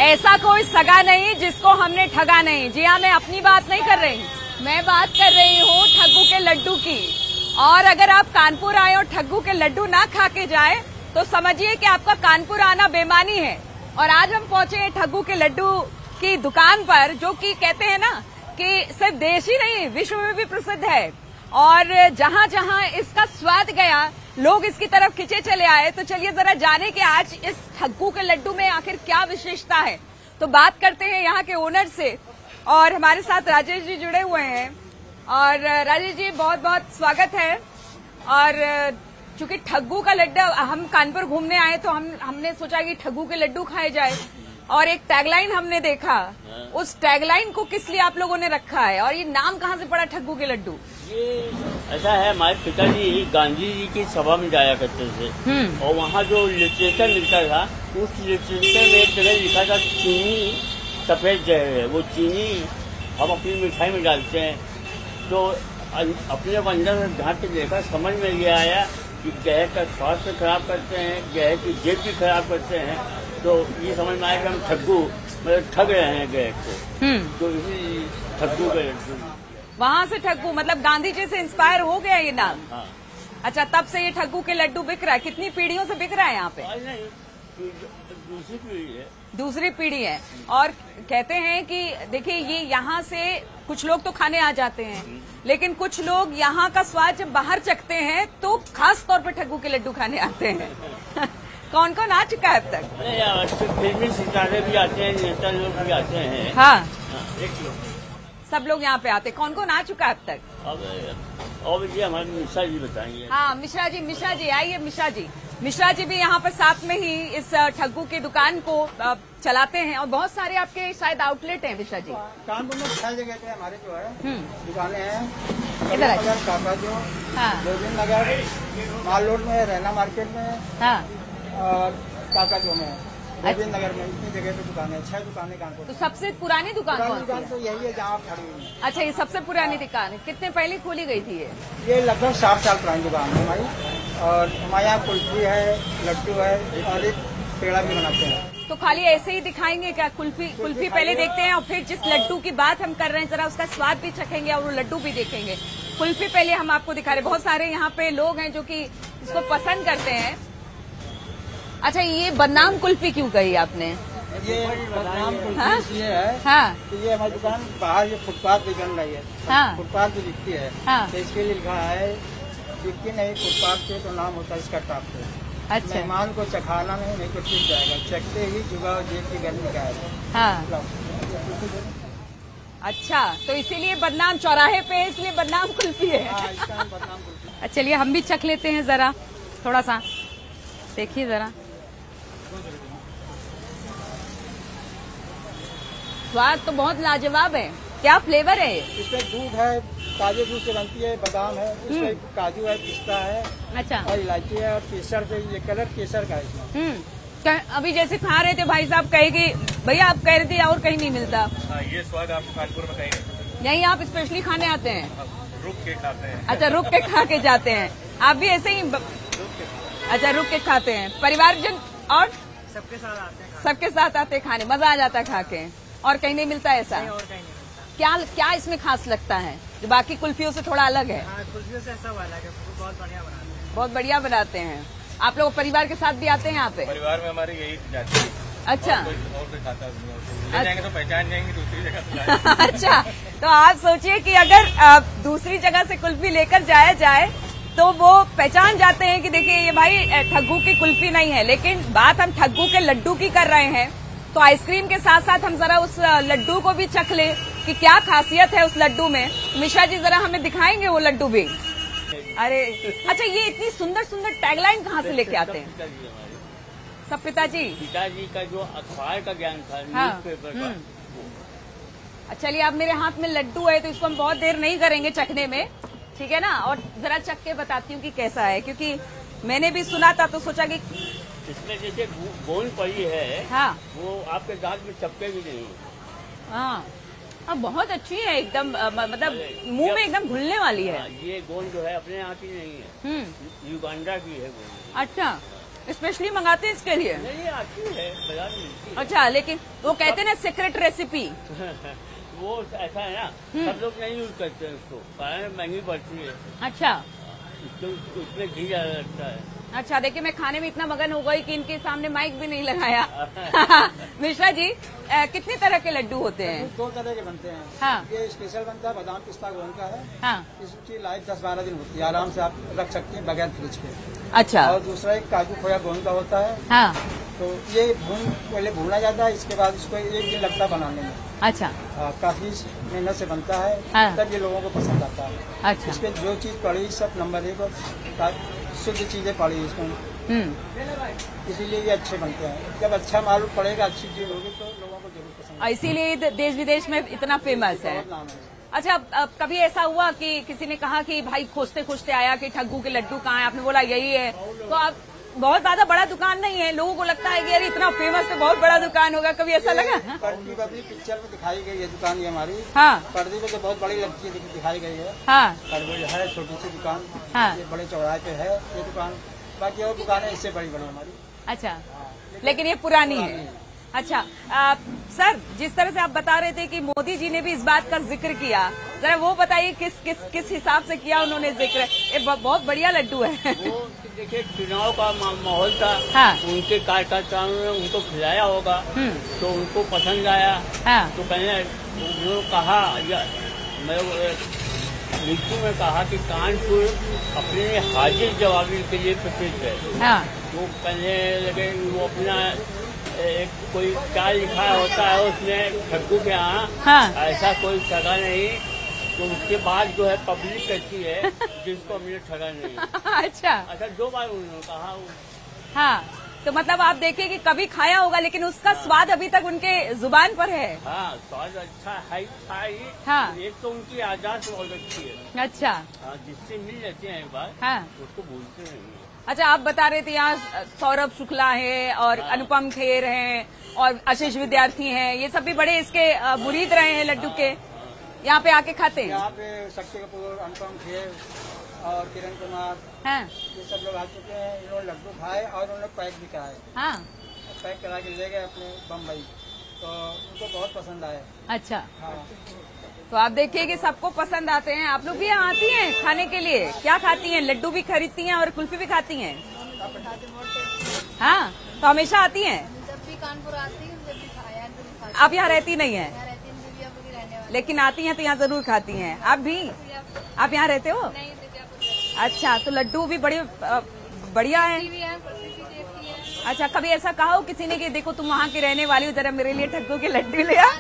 ऐसा कोई सगा नहीं जिसको हमने ठगा नहीं। जी हाँ, मैं अपनी बात नहीं कर रही, मैं बात कर रही हूँ ठग्गू के लड्डू की। और अगर आप कानपुर आए और ठग्गू के लड्डू ना खा के जाए तो समझिए कि आपका कानपुर आना बेमानी है। और आज हम पहुंचे हैं ठग्गू के लड्डू की दुकान पर, जो कि कहते हैं ना कि सिर्फ देश ही नहीं विश्व में भी प्रसिद्ध है। और जहां जहां इसका स्वाद गया लोग इसकी तरफ खिंचे चले आए। तो चलिए जरा जाने कि आज इस ठग्गू के लड्डू में आखिर क्या विशेषता है। तो बात करते हैं यहाँ के ओनर से, और हमारे साथ राजेश जी जुड़े हुए हैं। और राजेश जी, बहुत बहुत स्वागत है। और चूंकि ठग्गू का लड्डू, हम कानपुर घूमने आए तो हमने सोचा कि ठग्गू के लड्डू खाए जाए, और एक टैगलाइन हमने देखा। उस टैगलाइन को किस लिए आप लोगों ने रखा है, और ये नाम कहाँ से पड़ा ठग्गू के लड्डू? ये ऐसा है, हमारे पिताजी गांधी जी की सभा में जाया करते थे, और वहाँ जो लिटरेचर मिलता था, उस लिटरेचर में एक जगह लिखा था चीनी सफेद जहर है। वो चीनी हम अपनी मिठाई में डालते हैं। तो अपने अंदर में झाँक के देखा, समझ में ये आया कि गैस का स्वास्थ्य खराब करते हैं, गैस की जेब भी खराब करते हैं। तो ये समझ में आया कि हम ठग्गू मतलब ठग रहे हैं गैस को। तो इसी ठग्गू के लड्डू, वहाँ से ठग्गू मतलब गांधी जी से इंस्पायर हो गया ये नाम। हाँ। अच्छा, तब से ये ठग्गू के लड्डू बिक रहा है। कितनी पीढ़ियों से बिक रहा है यहाँ पे? दूसरी पीढ़ी है। दूसरी पीढ़ी है। और कहते हैं कि देखिए, ये यहाँ से कुछ लोग तो खाने आ जाते हैं, लेकिन कुछ लोग यहाँ का स्वाद जब बाहर चखते हैं तो खास तौर पे ठग्गू के लड्डू खाने आते हैं। कौन कौन आ चुका है अब तक? अरे फिल्मी सितारे भी आते हैं, नेता लोग भी आते हैं। हाँ, एक लोग, सब लोग यहाँ पे आते हैं। कौन कौन आ चुका है अब तक? अब ये हमारे मिश्रा जी बताएंगे। हाँ, मिश्रा जी आइए। मिश्रा जी भी यहाँ पर साथ में ही इस ठग्गू की दुकान को चलाते हैं, और बहुत सारे आपके शायद आउटलेट हैं मिश्रा जी। कानपुर में 6 जगह पे हमारे जो है दुकानें हैं। इधर है काका जो, हाँ, गोविंद नगर, माल रोड में, रहना मार्केट में, हाँ, और काका जो में, गोविंद नगर में। इतनी जगह पे दुकानें, 6 दुकानें कानपुर। तो सबसे पुरानी दुकान कौन सी दुकान है? तो यही है जहाँ आप खड़ी हुई हैं। अच्छा, ये सबसे पुरानी दुकान है। कितने पहले खोली गई थी ये लगभग 60 साल पुरानी दुकान है हमारी। और हमारे यहाँ कुल्फी है, लड्डू है, और एक पेड़ा भी बनाते हैं। तो खाली ऐसे ही दिखाएंगे क्या? कुल्फी पहले देखते हैं, और फिर जिस लड्डू की बात हम कर रहे हैं जरा उसका स्वाद भी चखेंगे और वो लड्डू भी देखेंगे। कुल्फी पहले हम आपको दिखा रहे हैं। बहुत सारे यहाँ पे लोग हैं जो कि इसको पसंद करते हैं। अच्छा, ये बदनाम कुल्फी क्यों कही आपने? ये बदनाम कुल्फी हाँ? इसलिए है, हाँ, तो ये हमारी दुकान बाहर ये फुटपाथ पे बन रही है। हाँ, फुटपाथ पे दिखती है, हाँ। तो इसके लिए लिखा है दिखती नहीं फुटपाथ पे, तो नाम होता है इसका टॉप पे। अच्छा, मेहमान को चखाना नहीं तो ठीक जाएगा, चखते ही जुगाड़ जेब की गर्मी निकालेगा। हाँ। अच्छा, तो इसीलिए बदनाम चौराहे पे है, इसलिए बदनाम कुल्फी है। हाँ, इसका नाम बदनाम कुल्फी। अच्छा, चलिए हम भी चख लेते हैं जरा, थोड़ा सा देखिए जरा। स्वाद तो बहुत लाजवाब है। क्या फ्लेवर है? इसमें दूध है, ताजे दूध से बनती है, बादाम है, इसमें काजू है, पिस्ता है, अच्छा, और इलायची है, और केसर से, ये कलर केसर का है इसमें। अभी जैसे खा रहे थे भाई साहब, कहेगी भैया आप कह रहे थे और कहीं नहीं मिलता। ये स्वाद आपको कानपुर में कहीं नहीं मिलता। यहीं आप स्पेशली खाने आते हैं? रुक के खाते हैं। अच्छा, रुक के खा के जाते हैं। आप भी ऐसे ही? अच्छा, रुक के खाते हैं। परिवारजन और सबके साथ आते हैं, सबके साथ आते हैं खाने, मजा आ जाता है खा के। और कहीं नहीं मिलता ऐसा? और कहीं नहीं। क्या इसमें खास लगता है जो बाकी कुल्फियों से थोड़ा अलग है? कुल्फियों से ऐसा अलग है, बहुत बढ़िया बनाते हैं। बहुत बढ़िया बनाते हैं। आप लोग परिवार के साथ भी आते हैं यहाँ पे? परिवार में हमारे यही जाती है। अच्छा, और कोई खाता नहीं, ले जाएंगे तो पहचान जाएंगे, दूसरी जगह। अच्छा, तो आप सोचिए कि अगर दूसरी जगह से कुल्फी लेकर जाया जाए तो वो पहचान जाते हैं कि देखिए ये भाई ठग्गू की कुल्फी नहीं है। लेकिन बात हम ठग्गू के लड्डू की कर रहे हैं, तो आइसक्रीम के साथ साथ हम जरा उस लड्डू को भी चख ले कि क्या खासियत है उस लड्डू में। मिश्रा जी जरा हमें दिखाएंगे वो लड्डू भी। अरे अच्छा, ये इतनी सुंदर सुंदर टैगलाइन कहाँ से लेके आते हैं? सब पिताजी का जो अखबार का ज्ञान था, हाँ, न्यूज़पेपर का। अच्छा, चलिए, अब मेरे हाथ में लड्डू है तो इसको हम बहुत देर नहीं करेंगे चखने में, ठीक है ना? और जरा चख के बताती हूँ कि कैसा है, क्योंकि मैंने भी सुना था तो सोचा कि इसमें जैसे गोंद पड़ी है, हाँ, वो आपके दांत में चपके भी नहीं। हाँ, अब बहुत अच्छी है एकदम, मतलब मुंह में एकदम घुलने वाली है। ये गोंद जो है अपने यहाँ की नहीं है, युगांडा की है गोंद। अच्छा, स्पेशली मंगाते हैं इसके लिए? नहीं आती है, बाजार में मिलती है। अच्छा, लेकिन वो कहते हैं ना सीक्रेट रेसिपी। वो ऐसा है ना, सब लोग नहीं यूज करते हैं उसको, कारण महंगी पड़ती है। अच्छा उसमें घी ज्यादा लगता है। अच्छा, देखिए मैं खाने में इतना मगन हो गई कि इनके सामने माइक भी नहीं लगाया। मिश्रा जी, कितने तरह के लड्डू होते हैं? 2 तरह के बनते हैं। हाँ। ये स्पेशल बनता है बादाम पिस्ता गोंद का है। हाँ। इसकी लाइफ 10-12 दिन होती है, आराम से आप रख सकते हैं बगैर फ्रिज के। अच्छा। और दूसरा एक काजू खोया गोंद का होता है। हाँ। तो ये पहले भूना जाता है, इसके बाद इसको 1 दिन लगता है बनाने में। अच्छा। काफी मेहनत से बनता है। हाँ। तब ये लोगों को पसंद आता है। अच्छा। इसमें जो चीज पड़ी सब नंबर 1 और शुद्ध चीजें पड़ी इसमें, इसीलिए ये अच्छे बनते हैं। जब अच्छा मालूम पड़ेगा, अच्छी चीज होगी तो लोगों को जरूर पसंद आएगी। इसीलिए देश विदेश में इतना फेमस है। बहुत नाम है। अच्छा, अब कभी ऐसा हुआ कि किसी ने कहा कि भाई खोजते खोजते आया कि ठग्गू के लड्डू कहाँ है, आपने बोला यही है, तो आप बहुत ज्यादा बड़ा दुकान नहीं है, लोगों को लगता है कि यार इतना फेमस है, बहुत बड़ा दुकान होगा, कभी ऐसा लगा? पर्दी पिक्चर में दिखाई गई है दुकान ये हमारी। हाँ। पर्दी में तो बहुत बड़ी लगती है, दिखाई गई है। हाँ। खरबूज है छोटी सी दुकान। हाँ। ये बड़े चौराहे पे है ये दुकान। बाकी और दुकानें इससे बड़ी बड़ी हमारी। अच्छा, लेकिन ये पुरानी है। अच्छा, सर, जिस तरह से आप बता रहे थे कि मोदी जी ने भी इस बात का जिक्र किया, जरा वो बताइए किस हिसाब से किया उन्होंने जिक्र? ये बहुत बढ़िया लड्डू है। वो देखिए चुनाव का माहौल था। हाँ। उनके कार्यकर्ताओं ने उनको खिलाया होगा, तो उनको पसंद आया। हाँ। तो कहने उन्होंने कहा, मैं नीतू में कहा कि कानपुर अपने हाजिर जवाबी के लिए प्रसिद्ध है। हाँ। वो कहने लगे वो अपना एक कोई क्या लिखा होता है उसमें ठग्गू के यहाँ। हाँ। ऐसा कोई ठगा नहीं। तो उसके बाद जो है पब्लिक कहती है जिसको हमने ठगा नहीं। अच्छा। 2 बार उन्होंने कहा। हाँ, तो मतलब आप देखिए कि कभी खाया होगा, लेकिन उसका स्वाद अभी तक उनके जुबान पर है। हाँ, स्वाद अच्छा है ही। हाँ। एक तो उनकी आजाद बहुत अच्छी है। अच्छा। हाँ, जिससे मिल जाते हैं एक बार। हाँ। उसको भूलते नहीं है। अच्छा, आप बता रहे थे यहाँ सौरभ शुक्ला है और अनुपम खेर हैं और आशीष विद्यार्थी हैं, ये सब भी बड़े इसके मुरीद रहे हैं लड्डू के, यहाँ पे आके खाते हैं। यहाँ पे शक्ति कपूर, अनुपम खेर और किरण कुमार, हाँ। ये सब लोग आ चुके हैं। इन्होंने लड्डू खाए और उन्होंने पैक भी कराए। हाँ। पैक करा के ले गए अपने बम्बई, तो उनको बहुत पसंद आए। अच्छा। हाँ। तो आप देखिए कि सबको पसंद आते हैं। आप लोग भी यहाँ आती हैं खाने के लिए? क्या खाती हैं? लड्डू भी खरीदती हैं और कुल्फी भी खाती हैं? हाँ, तो हमेशा आती हैं? जब भी कानपुर आती हूँ, जब भी खाया आप यहाँ रहती नहीं है, लेकिन आती हैं तो यहाँ जरूर खाती हैं। आप भी? आप यहाँ रहते हो? अच्छा, तो लड्डू भी बड़े बढ़िया है। अच्छा, कभी ऐसा कहा हो किसी ने कि देखो तुम वहाँ की रहने वाली हो, जरा मेरे लिए ठग्गू के लड्डू ले आओ?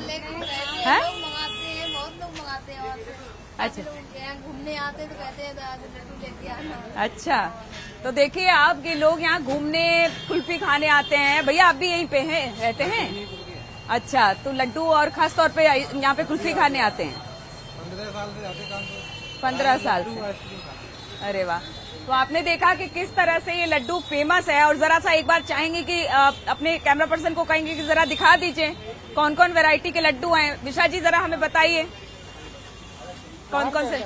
अच्छा, घूमने आते तो कहते हैं लड्डू लेके आना। अच्छा, तो देखिए आपके लोग यहाँ घूमने कुल्फी खाने आते हैं। भैया आप भी यहीं पे हैं, रहते हैं? अच्छा, तो लड्डू और खास तौर पे यहाँ पे कुल्फी खाने आते हैं? 15 साल से आते कानपुर। 15 साल से। अरे वाह। तो आपने देखा कि किस तरह से ये लड्डू फेमस है, और जरा सा एक बार चाहेंगे कि अपने कैमरा पर्सन को कहेंगे कि जरा दिखा दीजिए कौन कौन वैरायटी के लड्डू हैं। विशा जी जरा हमें बताइए कौन कौन से,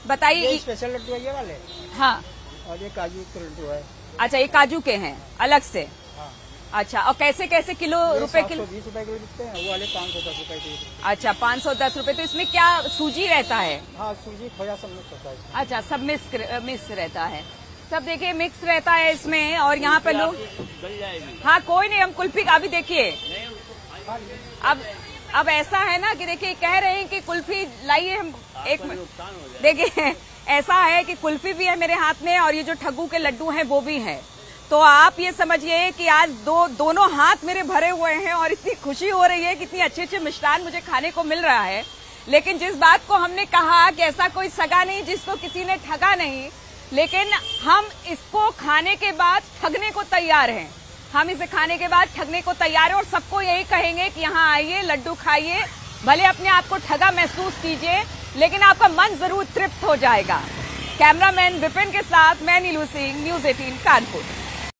बताइए। स्पेशल लड्डू है ये वाले। हाँ। और ये काजू के लड्डू है। अच्छा, ये काजू के हैं अलग से? हाँ। अच्छा, और कैसे कैसे किलो रुपए किलो? 720 रुपए किलो बिकते हैं, वो वाले 510 रुपए किलो। अच्छा, 510 रुपए। तो इसमें क्या सूजी रहता है? हाँ, सूजी खोया सब मिक्स होता है। अच्छा, सब मिक्स रहता है। सब देखिए मिक्स रहता है इसमें। और यहाँ पे लोग, हाँ कोई नहीं, हम कुल्फी का भी देखिए। अब ऐसा है ना कि देखिए कह रहे हैं कि कुल्फी लाइए, हम एक देखिए ऐसा है कि कुल्फी भी है मेरे हाथ में और ये जो ठग्गू के लड्डू हैं वो भी हैं। तो आप ये समझिए कि आज दोनों हाथ मेरे भरे हुए हैं और इतनी खुशी हो रही है कि इतनी अच्छे अच्छे मिष्ठान मुझे खाने को मिल रहा है। लेकिन जिस बात को हमने कहा कि ऐसा कोई सगा नहीं जिसको किसी ने ठगा नहीं, लेकिन हम इसको खाने के बाद ठगने को तैयार हैं। हम इसे खाने के बाद ठगने को तैयार हैं और सबको यही कहेंगे कि यहाँ आइए, लड्डू खाइए, भले अपने आप को ठगा महसूस कीजिए, लेकिन आपका मन जरूर तृप्त हो जाएगा। कैमरामैन विपिन के साथ मैं नीलू सिंह, न्यूज़ 18 कानपुर।